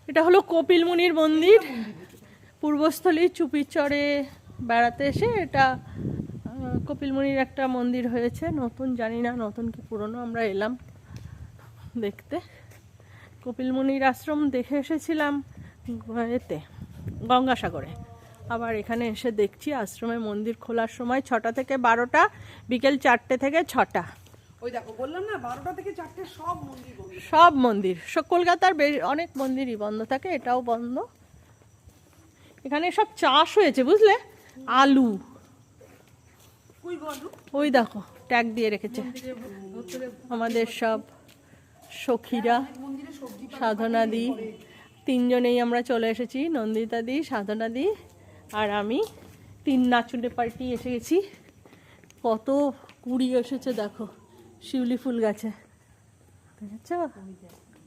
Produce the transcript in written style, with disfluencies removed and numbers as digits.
এটা হলো কপিল মুনির মন্দির। পূর্বস্থলী চুপিচড়ে বেড়াতে এসে এটা কপিল মুনির একটা মন্দির হয়েছে নতুন, জানি না নতুন কি পুরনো। আমরা এলাম দেখতে। কপিল মুনির আশ্রম দেখে এসেছিলাম এতে গঙ্গাসাগরে, আবার এখানে এসে দেখছি আশ্রমে মন্দির খোলার সময় 6টা থেকে 12টা, বিকেল 4টে থেকে 6টা। ওই দেখো বললাম না 12টা থেকে 4টে সব মন্দির বন্ধ। সব মন্দির, কলকাতার অনেক মন্দিরই বন্ধ থাকে, এটাও বন্ধ। এখানে সব চাষ হয়েছে বুঝলে, আলু। ওই দেখো ট্যাগ দিয়ে রেখেছে আমাদের সব সখীরা, সাধনাদি। 3জনেই আমরা চলে এসেছি, নন্দিতাদি, সাধনাদি আর আমি। 3 নাচুনে পার্টি এসে গেছি। কত কুড়ি এসেছে দেখো শিউলি ফুল গাছে, দেখেছ?